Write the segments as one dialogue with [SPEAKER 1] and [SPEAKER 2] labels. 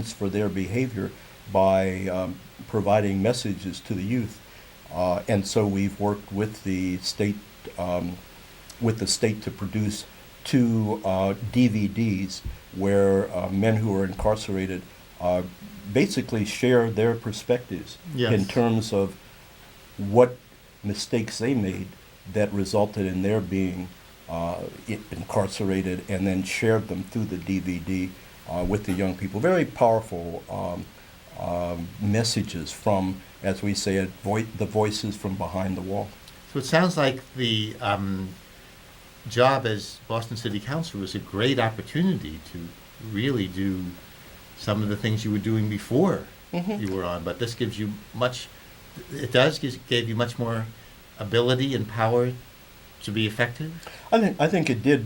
[SPEAKER 1] amends for their behavior by providing messages to the youth. And so we've worked um, with the state to produce two DVDs where men who are incarcerated basically share their perspectives
[SPEAKER 2] Yes.
[SPEAKER 1] in terms of what mistakes they made that resulted in their being incarcerated, and then shared them through the DVD with the young people. Very powerful messages from, as we say it, the voices from behind the wall.
[SPEAKER 2] So it sounds like the job as Boston City Council was a great opportunity to really do some of the things you were doing before you were on, but this gives you much, gave you much more ability and power to be effective?
[SPEAKER 1] I think it did,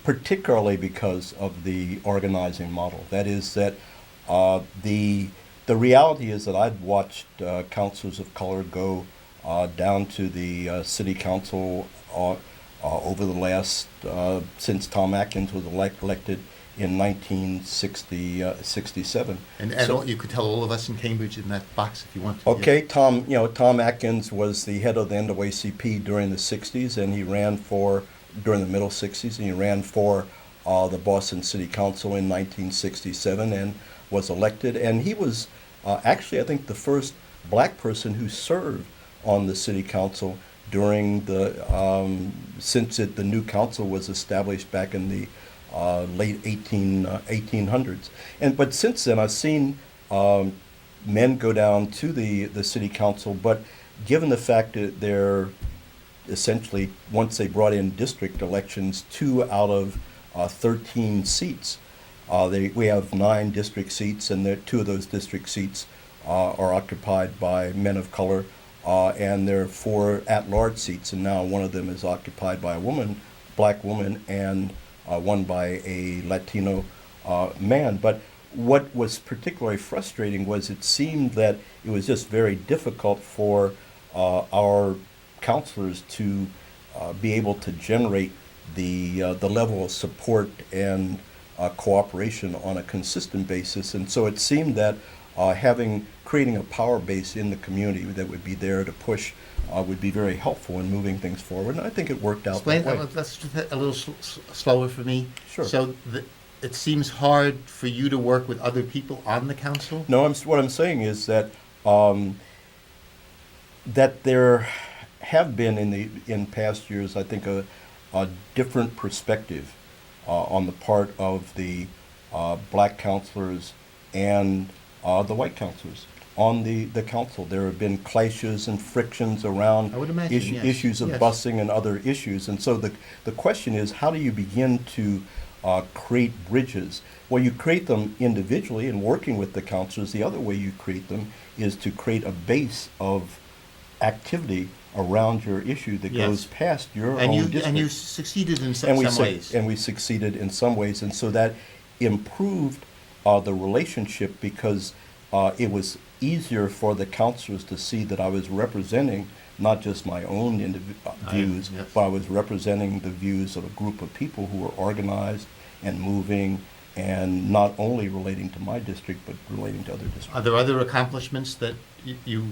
[SPEAKER 1] particularly because of the organizing model. That is that the reality is that I'd watched councilors of color go down to the city council over the last since Tom Atkins was elected in 1967.
[SPEAKER 2] And
[SPEAKER 1] So-
[SPEAKER 2] you could tell all of us in Cambridge in that box if you want to.
[SPEAKER 1] Okay, Tom Atkins was the head of the NAACP during the 60s, and he ran for, during the middle 60s, and he ran for the Boston City Council in 1967 and was elected. And he was actually, I think, the first black person who served on the city council during the, the new council was established back in the late 1800s. But since then, I've seen men go down to the city council, but given the fact that they're essentially, once they brought in district elections, 2 out of 13 seats, we have 9 district seats, and 2 of those district seats are occupied by men of color, and there are 4 at-large seats, and now one of them is occupied by a black woman, and one by a Latino man. But what was particularly frustrating was it seemed that it was just very difficult for our counselors to be able to generate the level of support and cooperation on a consistent basis. And so it seemed that creating a power base in the community that would be there to push would be very helpful in moving things forward. And I think it worked out
[SPEAKER 2] Explain
[SPEAKER 1] that way.
[SPEAKER 2] that's a little slower for me.
[SPEAKER 1] Sure.
[SPEAKER 2] So it seems hard for you to work with other people on the council?
[SPEAKER 1] No, what I'm saying is that that there have been in past years, I think, a different perspective on the part of the black counselors and the white counselors on the council. There have been clashes and frictions around
[SPEAKER 2] I would imagine, yes.
[SPEAKER 1] issues of
[SPEAKER 2] Yes.
[SPEAKER 1] busing and other issues. And so the question is, how do you begin to create bridges? Well, you create them individually and working with the counselors. The other way you create them is to create a base of activity around your issue that
[SPEAKER 2] Yes.
[SPEAKER 1] goes past your
[SPEAKER 2] And
[SPEAKER 1] own
[SPEAKER 2] you
[SPEAKER 1] district.
[SPEAKER 2] and you succeeded in some ways.
[SPEAKER 1] And we succeeded in some ways, and so that improved the relationship because it was easier for the counselors to see that I was representing not just my own views,
[SPEAKER 2] yes.
[SPEAKER 1] but I was representing the views of a group of people who were organized and moving, and not only relating to my district, but relating to other districts.
[SPEAKER 2] Are there other accomplishments that you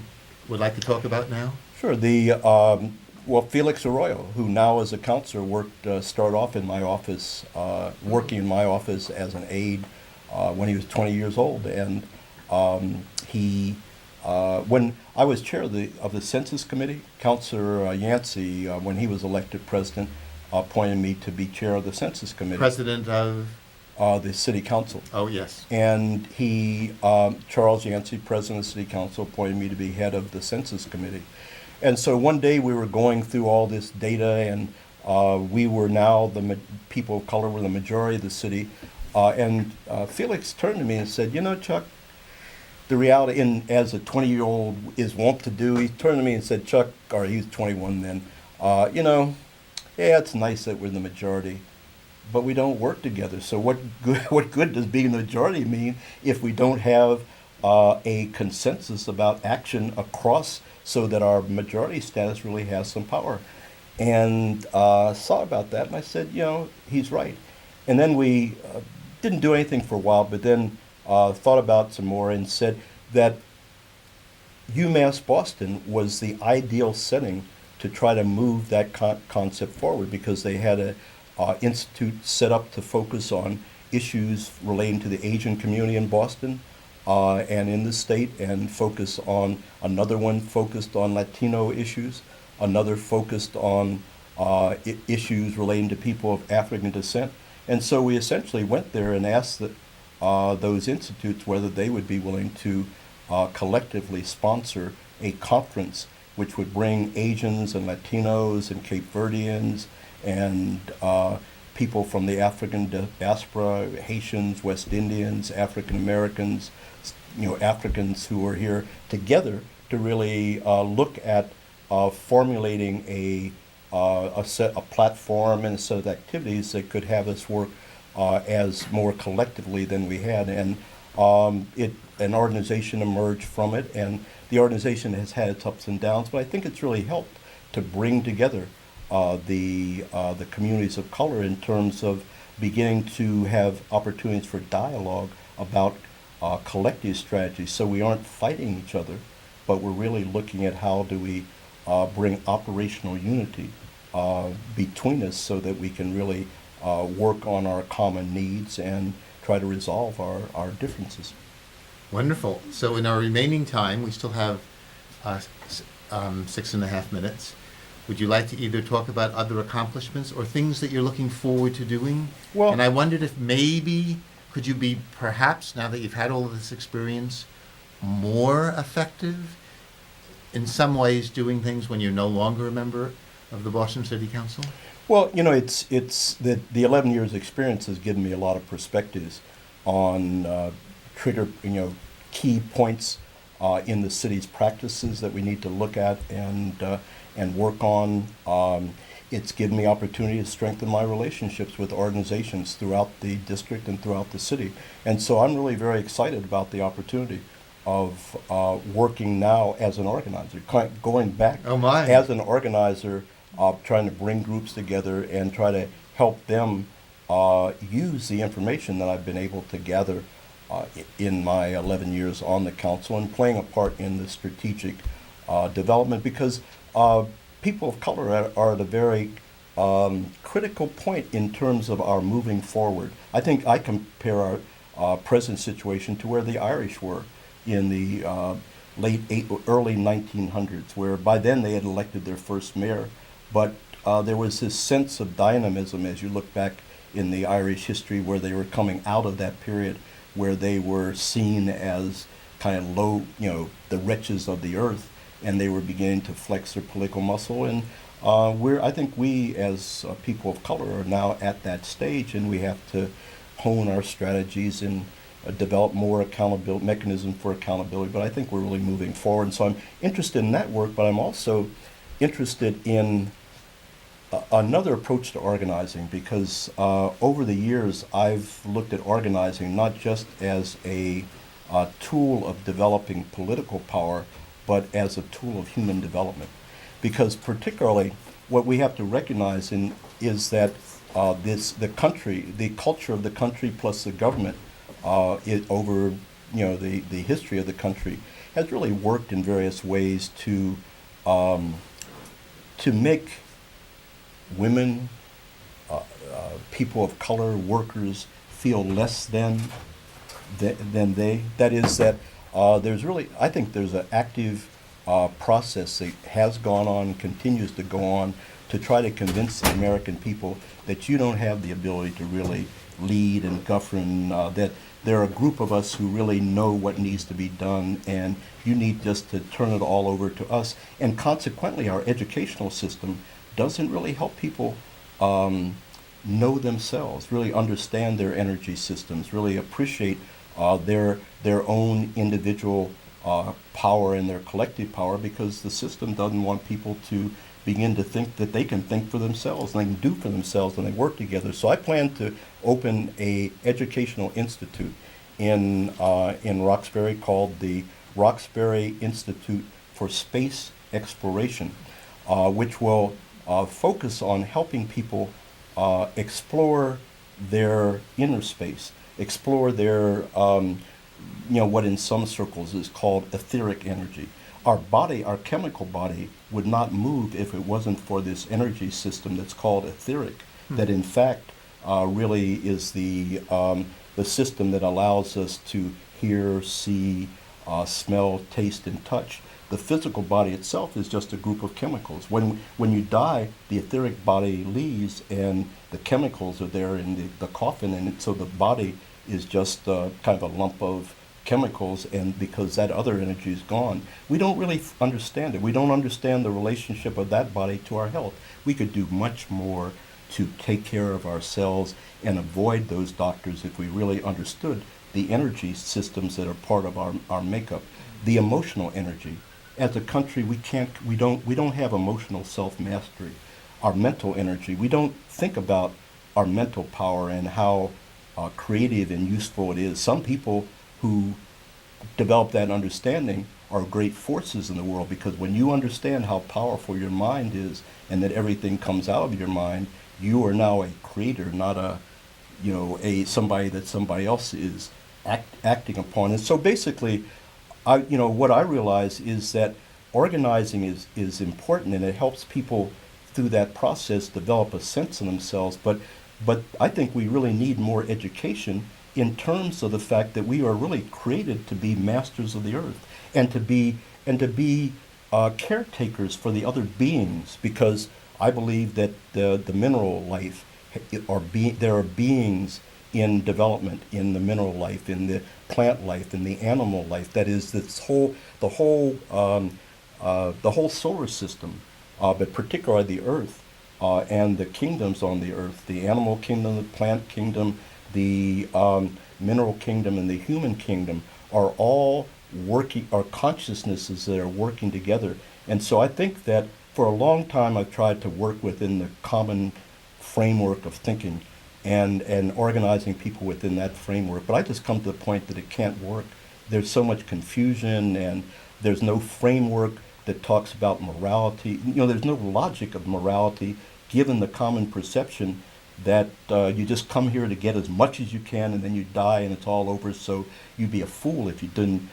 [SPEAKER 2] would like to talk about now?
[SPEAKER 1] Sure. Felix Arroyo, who now as a counselor started off in my office, working in my office as an aide when he was 20 years old, and when I was chair of the Census Committee, Councilor Yancey, when he was elected president, appointed me to be chair of the Census Committee.
[SPEAKER 2] President of?
[SPEAKER 1] The City Council.
[SPEAKER 2] Oh, yes.
[SPEAKER 1] And Charles Yancey, president of the City Council, appointed me to be head of the Census Committee. And so one day we were going through all this data, and we were now, people of color were the majority of the city. And Felix turned to me and said, Chuck, the reality, and as a 20-year-old is wont to do, he turned to me and said, Chuck, or he was 21 then, yeah, it's nice that we're the majority, but we don't work together. So what good does being the majority mean if we don't have a consensus about action across so that our majority status really has some power? And thought about that, and I said, he's right. And then we didn't do anything for a while, but then thought about some more and said that UMass Boston was the ideal setting to try to move that concept forward because they had a institute set up to focus on issues relating to the Asian community in Boston and in the state, and focus on another one focused on Latino issues, another focused on issues relating to people of African descent. And so we essentially went there and asked those institutes whether they would be willing to collectively sponsor a conference which would bring Asians and Latinos and Cape Verdeans and people from the African diaspora, Haitians, West Indians, African Americans, Africans who are here together to really look at formulating a platform and a set of activities that could have us work as more collectively than we had. And an organization emerged from it, and the organization has had its ups and downs, but I think it's really helped to bring together the communities of color in terms of beginning to have opportunities for dialogue about collective strategies. So we aren't fighting each other, but we're really looking at how do we bring operational unity between us so that we can really work on our common needs and try to resolve our differences.
[SPEAKER 2] Wonderful. So in our remaining time, we still have 6.5 minutes. Would you like to either talk about other accomplishments or things that you're looking forward to doing?
[SPEAKER 1] Well,
[SPEAKER 2] and I wondered if maybe could you be perhaps, now that you've had all of this experience, more effective in some ways doing things when you're no longer a member of the Boston City Council?
[SPEAKER 1] Well, it's the 11 years experience has given me a lot of perspectives on key points in the city's practices that we need to look at and work on. It's given me opportunity to strengthen my relationships with organizations throughout the district and throughout the city. And so I'm really very excited about the opportunity of working now as an organizer, going back as an organizer, trying to bring groups together and try to help them use the information that I've been able to gather in my 11 years on the council and playing a part in the strategic development, because people of color are at a very critical point in terms of our moving forward. I think I compare our present situation to where the Irish were in the early 1900s, where by then they had elected their first mayor, but there was this sense of dynamism as you look back in the Irish history, where they were coming out of that period where they were seen as kind of low, the wretches of the earth, and they were beginning to flex their political muscle. And I think we as people of color are now at that stage, and we have to hone our strategies and develop more accountability mechanism for accountability. But I think we're really moving forward, and so I'm interested in that work. But I'm also interested in another approach to organizing, because over the years I've looked at organizing not just as a tool of developing political power, but as a tool of human development. Because particularly what we have to recognize is that the culture of the country plus the government over the history of the country has really worked in various ways to make women, people of color, workers feel less than they. That is that I think there's an active process that has gone on, continues to go on, to try to convince the American people that you don't have the ability to really lead and govern, that there are a group of us who really know what needs to be done, and you need just to turn it all over to us. And consequently, our educational system doesn't really help people know themselves, really understand their energy systems, really appreciate their own individual power and their collective power, because the system doesn't want people to begin to think that they can think for themselves and they can do for themselves when they work together. So I plan to open a educational institute in Roxbury called the Roxbury Institute for Space Exploration, which will focus on helping people explore their inner space, explore their what in some circles is called etheric energy. Our body, our chemical body, would not move if it wasn't for this energy system that's called etheric, that in fact really is the system that allows us to hear, see, smell, taste, and touch. The physical body itself is just a group of chemicals. When you die, the etheric body leaves, and the chemicals are there in the coffin, and so the body is just kind of a lump of chemicals, and because that other energy is gone, we don't really understand it. We don't understand the relationship of that body to our health. We could do much more to take care of ourselves and avoid those doctors if we really understood the energy systems that are part of our makeup. The emotional energy. As a country, we don't have emotional self-mastery. Our mental energy, we don't think about our mental power and how creative and useful it is. Some people who develop that understanding are great forces in the world, because when you understand how powerful your mind is and that everything comes out of your mind, you are now a creator, not a somebody that somebody else is acting upon. And so basically, what I realize is that organizing is important, and it helps people through that process develop a sense of themselves. But I think we really need more education in terms of the fact that we are really created to be masters of the earth and to be caretakers for the other beings, because I believe that the mineral life there are beings in development in the mineral life, in the plant life, in the animal life. That is the whole solar system, but particularly the earth and the kingdoms on the earth, the animal kingdom, the plant kingdom, the mineral kingdom, and the human kingdom are all working, are consciousnesses that are working together. And so I think that for a long time I've tried to work within the common framework of thinking and organizing people within that framework. But I just come to the point that it can't work. There's so much confusion, and there's no framework that talks about morality. There's no logic of morality given the common perception that you just come here to get as much as you can and then you die and it's all over. So you'd be a fool if you didn't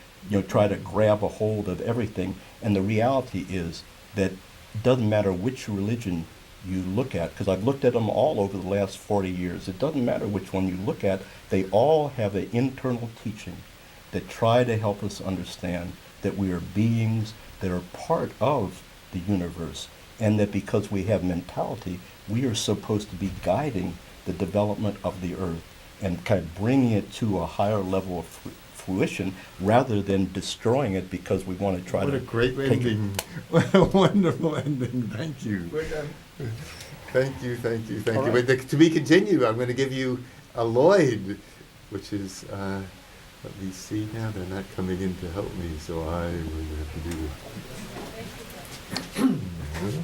[SPEAKER 1] try to grab a hold of everything. And the reality is that it doesn't matter which religion you look at, because I've looked at them all over the last 40 years. It doesn't matter which one you look at. They all have an internal teaching that try to help us understand that we are beings that are part of the universe, and that because we have mentality, we are supposed to be guiding the development of the earth and kind of bringing it to a higher level of fruition rather than destroying it because we want to try to.
[SPEAKER 2] What a great ending. What a wonderful ending. Thank you.
[SPEAKER 3] We're done.
[SPEAKER 2] Thank you.
[SPEAKER 1] All right.
[SPEAKER 2] But to be continued, I'm going to give you a Lloyd, which is, let me see now, they're not coming in to help me, so I will have to do this.